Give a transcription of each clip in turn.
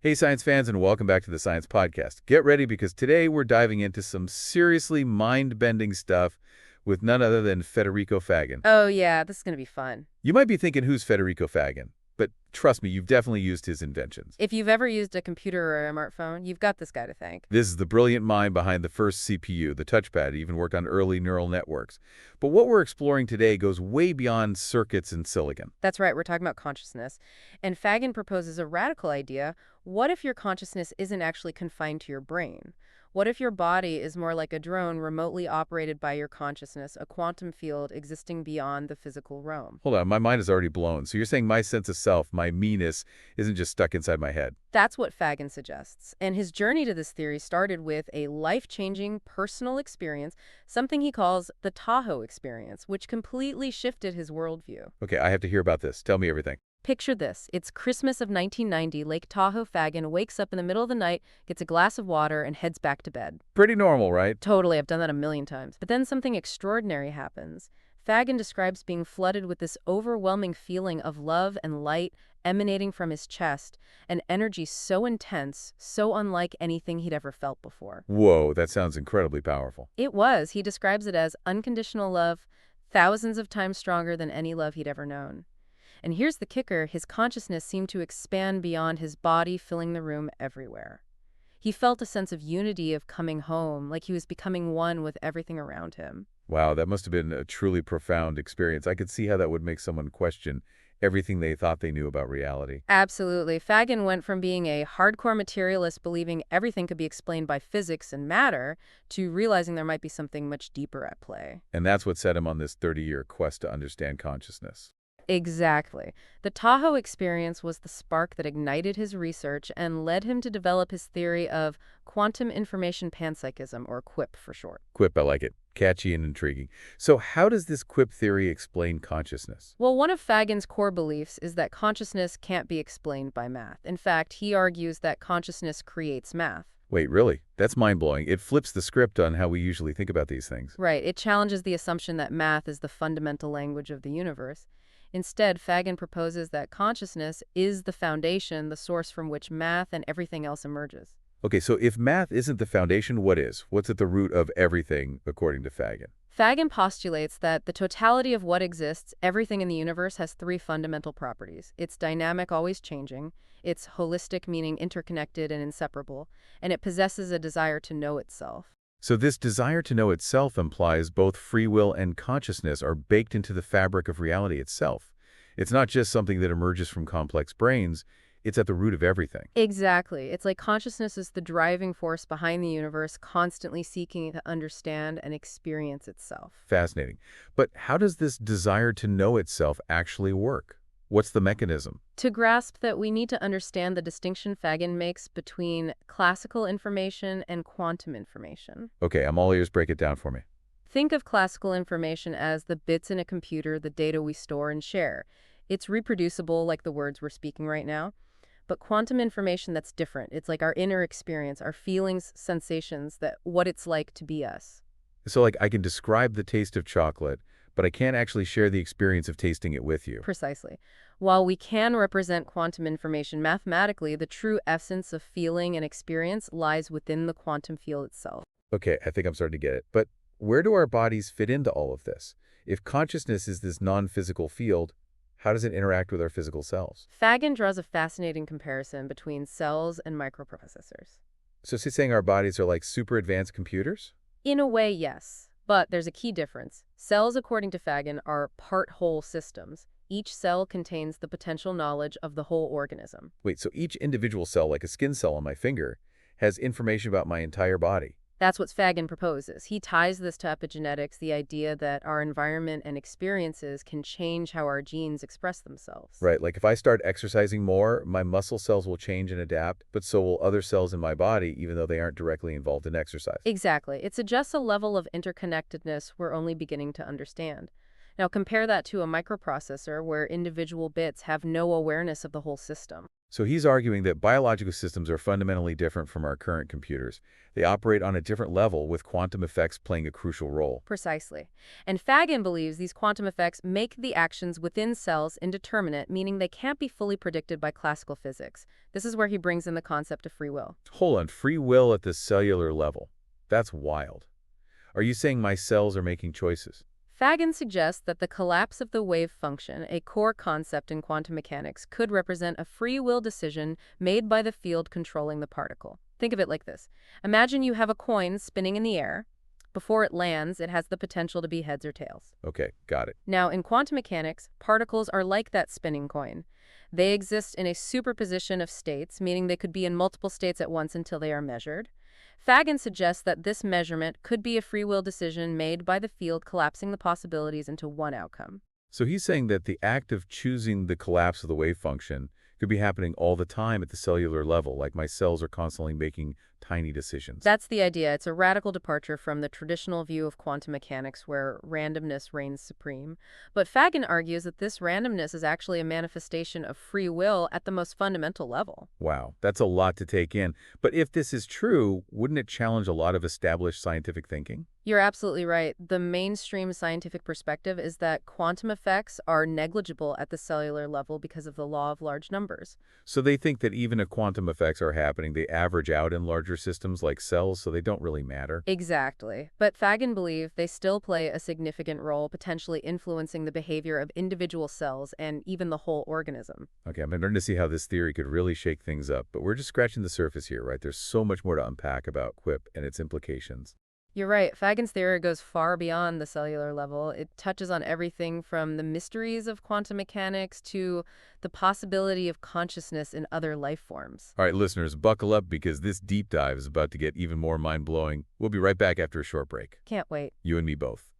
Hey, science fans, and welcome back to the Science Podcast. Get ready because today we're diving into some seriously mind-bending stuff with none other than Federico Fagan. Oh, yeah, this is going to be fun. You might be thinking, who's Federico Fagan? But trust me, you've definitely used his inventions. If you've ever used a computer or a smartphone, you've got this guy to thank. This is the brilliant mind behind the first CPU, the touchpad. He even worked on early neural networks. But what we're exploring today goes way beyond circuits and silicon. That's right, we're talking about consciousness. And Fagan proposes a radical idea. What if your consciousness isn't actually confined to your brain? What if your body is more like a drone remotely operated by your consciousness, a quantum field existing beyond the physical realm? Hold on, my mind is already blown. So you're saying my sense of self, my me-ness, isn't just stuck inside my head? That's what Fagan suggests. And his journey to this theory started with a life-changing personal experience, something he calls the Tahoe Experience, which completely shifted his worldview. Okay, I have to hear about this. Tell me everything. Picture this. It's Christmas of 1990. Lake Tahoe. Fagan wakes up in the middle of the night, gets a glass of water, and heads back to bed. Pretty normal, right? Totally, I've done that a million times. But then something extraordinary happens. Fagan describes being flooded with this overwhelming feeling of love and light emanating from his chest, an energy so intense, so unlike anything he'd ever felt before. Whoa, that sounds incredibly powerful. It was. He describes it as unconditional love, thousands of times stronger than any love he'd ever known. And here's the kicker, his consciousness seemed to expand beyond his body, filling the room everywhere. He felt a sense of unity, of coming home, like he was becoming one with everything around him. Wow, that must have been a truly profound experience. I could see how that would make someone question everything they thought they knew about reality. Absolutely. Fagan went from being a hardcore materialist believing everything could be explained by physics and matter to realizing there might be something much deeper at play. And that's what set him on this 30-year quest to understand consciousness. Exactly. The Tahoe Experience was the spark that ignited his research and led him to develop his theory of Quantum Information Panpsychism, or Quip for short. Quip, I like it. Catchy and intriguing. So how does this Quip theory explain consciousness? Well, one of Fagan's core beliefs is that consciousness can't be explained by math. In fact, he argues that consciousness creates math. Wait, really? That's mind-blowing. It flips the script on how we usually think about these things. Right. It challenges the assumption that math is the fundamental language of the universe. Instead, Fagan proposes that consciousness is the foundation, the source from which math and everything else emerges. Okay, so if math isn't the foundation, what is? What's at the root of everything, according to Fagan? Fagan postulates that the totality of what exists, everything in the universe, has three fundamental properties. It's dynamic, always changing. It's holistic, meaning interconnected and inseparable. And it possesses a desire to know itself. So this desire to know itself implies both free will and consciousness are baked into the fabric of reality itself. It's not just something that emerges from complex brains, it's at the root of everything. Exactly. It's like consciousness is the driving force behind the universe, constantly seeking to understand and experience itself. Fascinating. But how does this desire to know itself actually work? What's the mechanism? To grasp that, we need to understand the distinction Fagan makes between classical information and quantum information. Okay, I'm all ears. Break it down for me. Think of classical information as the bits in a computer, the data we store and share. It's reproducible, like the words we're speaking right now. But quantum information, that's different. It's like our inner experience, our feelings, sensations, that what it's like to be us. So like I can describe the taste of chocolate, but I can't actually share the experience of tasting it with you. Precisely. While we can represent quantum information mathematically, the true essence of feeling and experience lies within the quantum field itself. Okay, I think I'm starting to get it. But where do our bodies fit into all of this? If consciousness is this non-physical field, how does it interact with our physical selves? Fagan draws a fascinating comparison between cells and microprocessors. So is he saying our bodies are like super advanced computers? In a way, yes. But there's a key difference. Cells, according to Fagan, are part-whole systems. Each cell contains the potential knowledge of the whole organism. Wait, so each individual cell, like a skin cell on my finger, has information about my entire body? That's what Fagan proposes. He ties this to epigenetics, the idea that our environment and experiences can change how our genes express themselves. Right, like if I start exercising more, my muscle cells will change and adapt, but so will other cells in my body, even though they aren't directly involved in exercise. Exactly. It suggests a level of interconnectedness we're only beginning to understand. Now compare that to a microprocessor where individual bits have no awareness of the whole system. So he's arguing that biological systems are fundamentally different from our current computers. They operate on a different level, with quantum effects playing a crucial role. Precisely. And Fagan believes these quantum effects make the actions within cells indeterminate, meaning they can't be fully predicted by classical physics. This is where he brings in the concept of free will. Hold on, free will at the cellular level. That's wild. Are you saying my cells are making choices? Fagan suggests that the collapse of the wave function, a core concept in quantum mechanics, could represent a free will decision made by the field controlling the particle. Think of it like this. Imagine you have a coin spinning in the air. Before it lands, it has the potential to be heads or tails. Okay, got it. Now, in quantum mechanics, particles are like that spinning coin. They exist in a superposition of states, meaning they could be in multiple states at once until they are measured. Fagan suggests that this measurement could be a free will decision made by the field collapsing the possibilities into one outcome. So he's saying that the act of choosing the collapse of the wave function could be happening all the time at the cellular level, like my cells are constantly making tiny decisions. That's the idea. It's a radical departure from the traditional view of quantum mechanics where randomness reigns supreme. But Fagan argues that this randomness is actually a manifestation of free will at the most fundamental level. Wow, that's a lot to take in. But if this is true, wouldn't it challenge a lot of established scientific thinking? You're absolutely right. The mainstream scientific perspective is that quantum effects are negligible at the cellular level because of the law of large numbers. So they think that even if quantum effects are happening, they average out in larger systems like cells, so they don't really matter? Exactly. But Fagan believes they still play a significant role, potentially influencing the behavior of individual cells and even the whole organism. Okay, I'm starting to see how this theory could really shake things up, but we're just scratching the surface here, right? There's so much more to unpack about Quip and its implications. You're right. Fagan's theory goes far beyond the cellular level. It touches on everything from the mysteries of quantum mechanics to the possibility of consciousness in other life forms. All right, listeners, buckle up because this deep dive is about to get even more mind-blowing. We'll be right back after a short break. Can't wait. You and me both.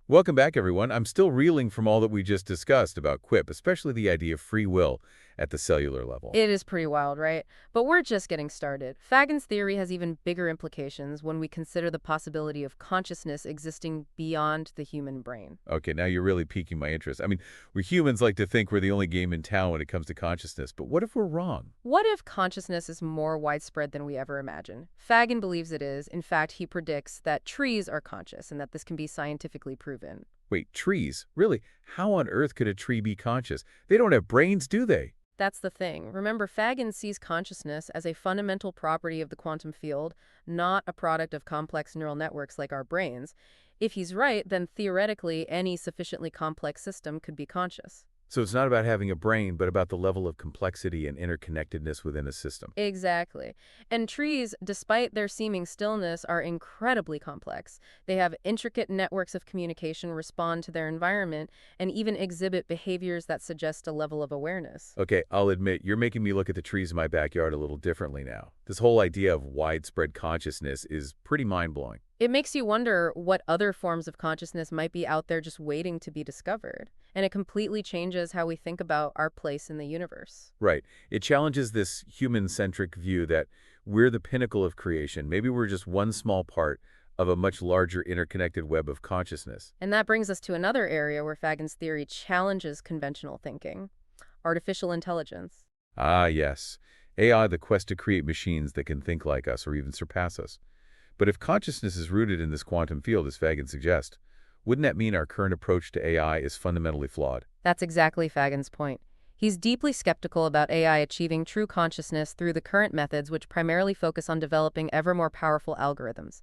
Welcome back, everyone. I'm still reeling from all that we just discussed about Quip, especially the idea of free will at the cellular level. It is pretty wild, right? But we're just getting started. Fagan's theory has even bigger implications when we consider the possibility of consciousness existing beyond the human brain. Okay, now you're really piquing my interest. I mean, we humans like to think we're the only game in town when it comes to consciousness, but what if we're wrong? What if consciousness is more widespread than we ever imagine? Fagan believes it is. In fact, he predicts that trees are conscious and that this can be scientifically proven. Wait, trees? Really? How on earth could a tree be conscious? They don't have brains, do they? That's the thing. Remember, Fagan sees consciousness as a fundamental property of the quantum field, not a product of complex neural networks like our brains. If he's right, then theoretically, any sufficiently complex system could be conscious. So it's not about having a brain, but about the level of complexity and interconnectedness within a system. Exactly. And trees, despite their seeming stillness, are incredibly complex. They have intricate networks of communication, respond to their environment, and even exhibit behaviors that suggest a level of awareness. Okay, I'll admit, you're making me look at the trees in my backyard a little differently now. This whole idea of widespread consciousness is pretty mind-blowing. It makes you wonder what other forms of consciousness might be out there just waiting to be discovered. And it completely changes how we think about our place in the universe. Right. It challenges this human-centric view that we're the pinnacle of creation. Maybe we're just one small part of a much larger interconnected web of consciousness. And that brings us to another area where Fagan's theory challenges conventional thinking: artificial intelligence. Ah, yes. AI, the quest to create machines that can think like us or even surpass us. But if consciousness is rooted in this quantum field, as Fagan suggests, wouldn't that mean our current approach to AI is fundamentally flawed? That's exactly Fagan's point. He's deeply skeptical about AI achieving true consciousness through the current methods, which primarily focus on developing ever more powerful algorithms.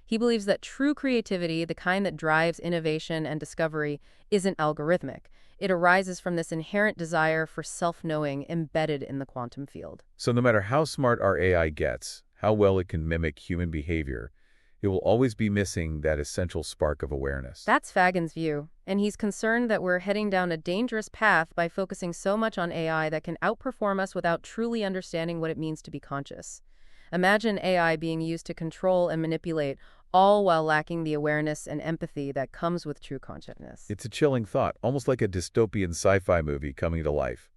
He believes that true creativity, the kind that drives innovation and discovery, isn't algorithmic. It arises from this inherent desire for self-knowing embedded in the quantum field. So no matter how smart our AI gets, how well it can mimic human behavior, it will always be missing that essential spark of awareness. That's Fagan's view, and he's concerned that we're heading down a dangerous path by focusing so much on AI that can outperform us without truly understanding what it means to be conscious. Imagine AI being used to control and manipulate, all while lacking the awareness and empathy that comes with true consciousness. It's a chilling thought, almost like a dystopian sci-fi movie coming to life.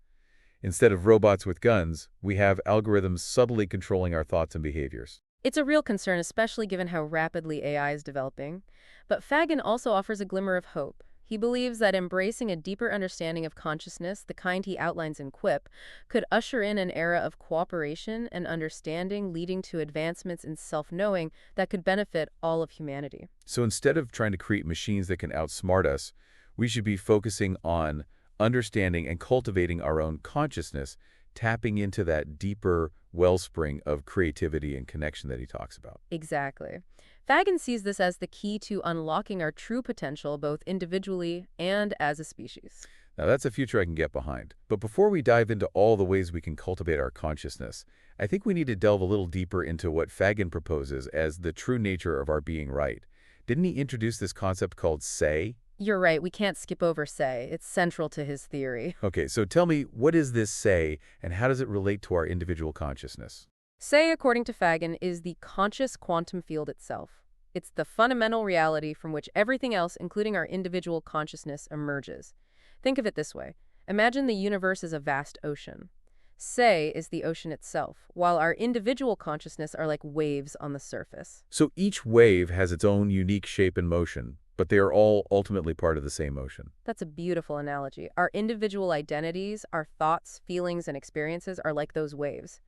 Instead of robots with guns, we have algorithms subtly controlling our thoughts and behaviors. It's a real concern, especially given how rapidly AI is developing. But Fagan also offers a glimmer of hope. He believes that embracing a deeper understanding of consciousness, the kind he outlines in Quip, could usher in an era of cooperation and understanding, leading to advancements in self-knowing that could benefit all of humanity. So instead of trying to create machines that can outsmart us, we should be focusing on understanding and cultivating our own consciousness, tapping into that deeper wellspring of creativity and connection that he talks about. Exactly. Fagan sees this as the key to unlocking our true potential both individually and as a species. Now, that's a future I can get behind. But before we dive into all the ways we can cultivate our consciousness, I think we need to delve a little deeper into what Fagan proposes as the true nature of our being right. Didn't he introduce this concept called say? You're right, we can't skip over say. It's central to his theory. Okay, so tell me, what is this say, and how does it relate to our individual consciousness? Say, according to Fagan, is the conscious quantum field itself. It's the fundamental reality from which everything else, including our individual consciousness, emerges. Think of it this way. Imagine the universe as a vast ocean. Say is the ocean itself, while our individual consciousness are like waves on the surface. So each wave has its own unique shape and motion, but they are all ultimately part of the same ocean. That's a beautiful analogy. Our individual identities, our thoughts, feelings, and experiences are like those waves.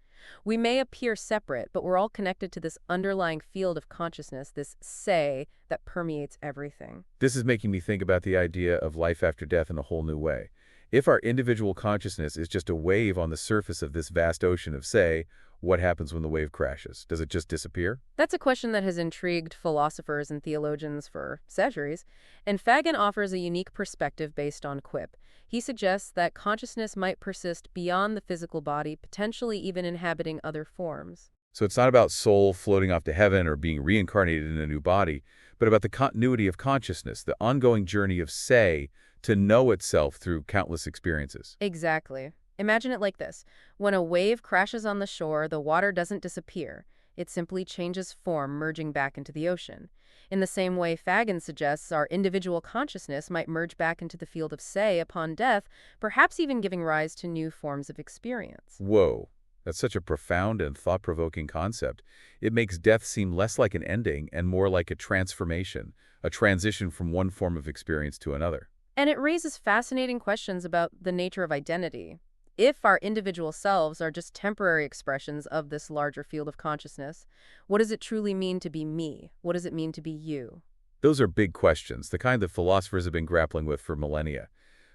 We may appear separate, but we're all connected to this underlying field of consciousness, this say that permeates everything. This is making me think about the idea of life after death in a whole new way. If our individual consciousness is just a wave on the surface of this vast ocean of say, what happens when the wave crashes? Does it just disappear? That's a question that has intrigued philosophers and theologians for centuries, and Fagan offers a unique perspective based on Quip. He suggests that consciousness might persist beyond the physical body, potentially even inhabiting other forms. So it's not about soul floating off to heaven or being reincarnated in a new body, but about the continuity of consciousness, the ongoing journey of say to know itself through countless experiences. Exactly. Imagine it like this. When a wave crashes on the shore, the water doesn't disappear. It simply changes form, merging back into the ocean. In the same way, Fagan suggests our individual consciousness might merge back into the field of say upon death, perhaps even giving rise to new forms of experience. Whoa, that's such a profound and thought-provoking concept. It makes death seem less like an ending and more like a transformation, a transition from one form of experience to another. And it raises fascinating questions about the nature of identity. If our individual selves are just temporary expressions of this larger field of consciousness, what does it truly mean to be me? What does it mean to be you? Those are big questions, the kind that philosophers have been grappling with for millennia.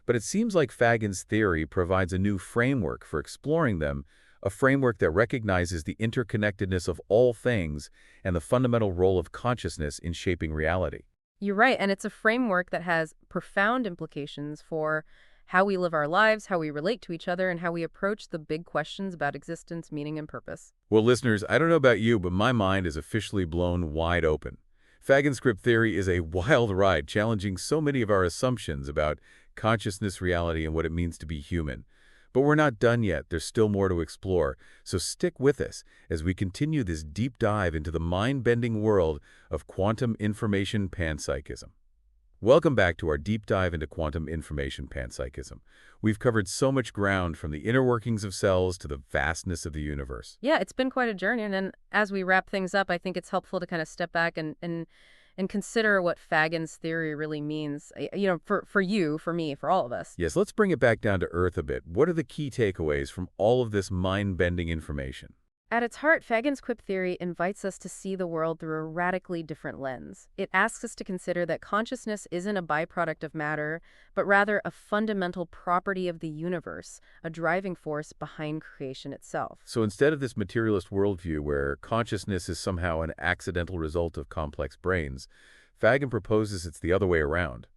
But it seems like Fagan's theory provides a new framework for exploring them, a framework that recognizes the interconnectedness of all things and the fundamental role of consciousness in shaping reality. You're right, and it's a framework that has profound implications for how we live our lives, how we relate to each other, and how we approach the big questions about existence, meaning, and purpose. Well, listeners, I don't know about you, but my mind is officially blown wide open. Fagan's Quip theory is a wild ride, challenging so many of our assumptions about consciousness, reality, and what it means to be human. But we're not done yet. There's still more to explore. So stick with us as we continue this deep dive into the mind-bending world of quantum information panpsychism. Welcome back to our deep dive into quantum information panpsychism. We've covered so much ground from the inner workings of cells to the vastness of the universe. Yeah, it's been quite a journey, and then as we wrap things up, I think it's helpful to kind of step back and consider what Fagan's theory really means, for you, for me, for all of us. Yes, let's bring it back down to earth a bit. What are the key takeaways from all of this mind-bending information? At its heart, Fagan's Quip theory invites us to see the world through a radically different lens. It asks us to consider that consciousness isn't a byproduct of matter, but rather a fundamental property of the universe, a driving force behind creation itself. So instead of this materialist worldview where consciousness is somehow an accidental result of complex brains, Fagan proposes it's the other way around.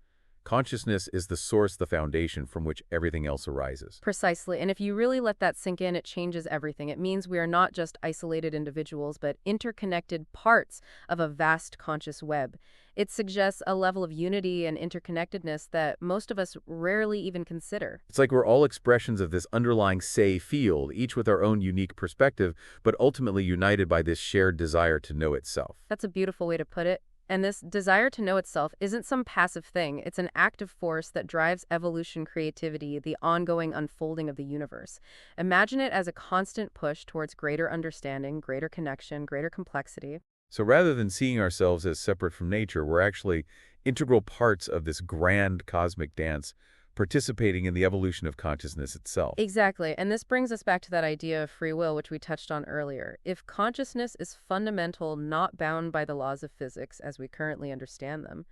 Consciousness is the source, the foundation from which everything else arises. Precisely, and if you really let that sink in, it changes everything. It means we are not just isolated individuals, but interconnected parts of a vast conscious web. It suggests a level of unity and interconnectedness that most of us rarely even consider. It's like we're all expressions of this underlying say field, each with our own unique perspective, but ultimately united by this shared desire to know itself. That's a beautiful way to put it. And this desire to know itself isn't some passive thing. It's an active force that drives evolution, creativity, the ongoing unfolding of the universe. Imagine it as a constant push towards greater understanding, greater connection, greater complexity. So rather than seeing ourselves as separate from nature, we're actually integral parts of this grand cosmic dance, participating in the evolution of consciousness itself. Exactly, and this brings us back to that idea of free will, which we touched on earlier. If consciousness is fundamental, not bound by the laws of physics as we currently understand them,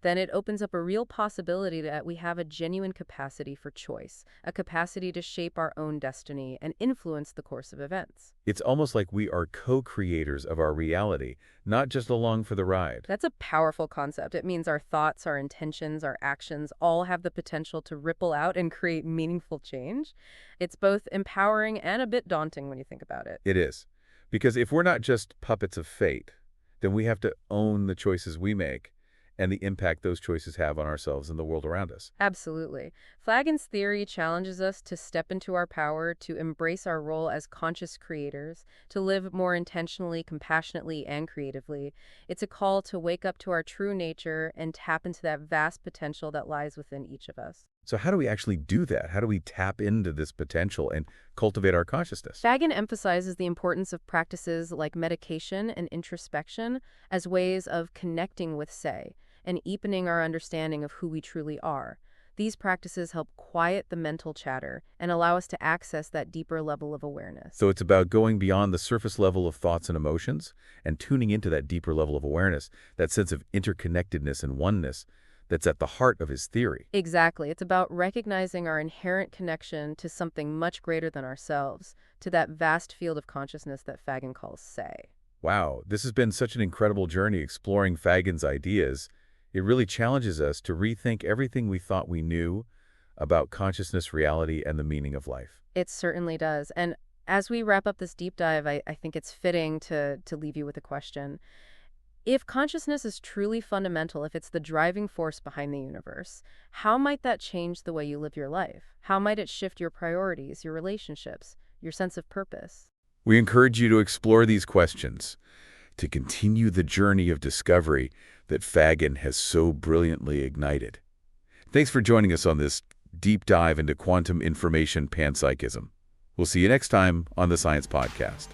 then it opens up a real possibility that we have a genuine capacity for choice, a capacity to shape our own destiny and influence the course of events. It's almost like we are co-creators of our reality, not just along for the ride. That's a powerful concept. It means our thoughts, our intentions, our actions all have the potential to ripple out and create meaningful change. It's both empowering and a bit daunting when you think about it. It is. Because if we're not just puppets of fate, then we have to own the choices we make and the impact those choices have on ourselves and the world around us. Absolutely. Fagin's theory challenges us to step into our power, to embrace our role as conscious creators, to live more intentionally, compassionately, and creatively. It's a call to wake up to our true nature and tap into that vast potential that lies within each of us. So how do we actually do that? How do we tap into this potential and cultivate our consciousness? Fagen emphasizes the importance of practices like meditation and introspection as ways of connecting with, say, and deepening our understanding of who we truly are. These practices help quiet the mental chatter and allow us to access that deeper level of awareness. So it's about going beyond the surface level of thoughts and emotions and tuning into that deeper level of awareness, that sense of interconnectedness and oneness that's at the heart of his theory. Exactly. It's about recognizing our inherent connection to something much greater than ourselves, to that vast field of consciousness that Fagen calls say. Wow, this has been such an incredible journey exploring Fagin's ideas. It really challenges us to rethink everything we thought we knew about consciousness, reality, and the meaning of life. It certainly does. And as we wrap up this deep dive, I think it's fitting to leave you with a question. If consciousness is truly fundamental, if it's the driving force behind the universe, how might that change the way you live your life? How might it shift your priorities, your relationships, your sense of purpose? We encourage you to explore these questions, to continue the journey of discovery that Fagen has so brilliantly ignited. Thanks for joining us on this deep dive into quantum information panpsychism. We'll see you next time on the Science Podcast.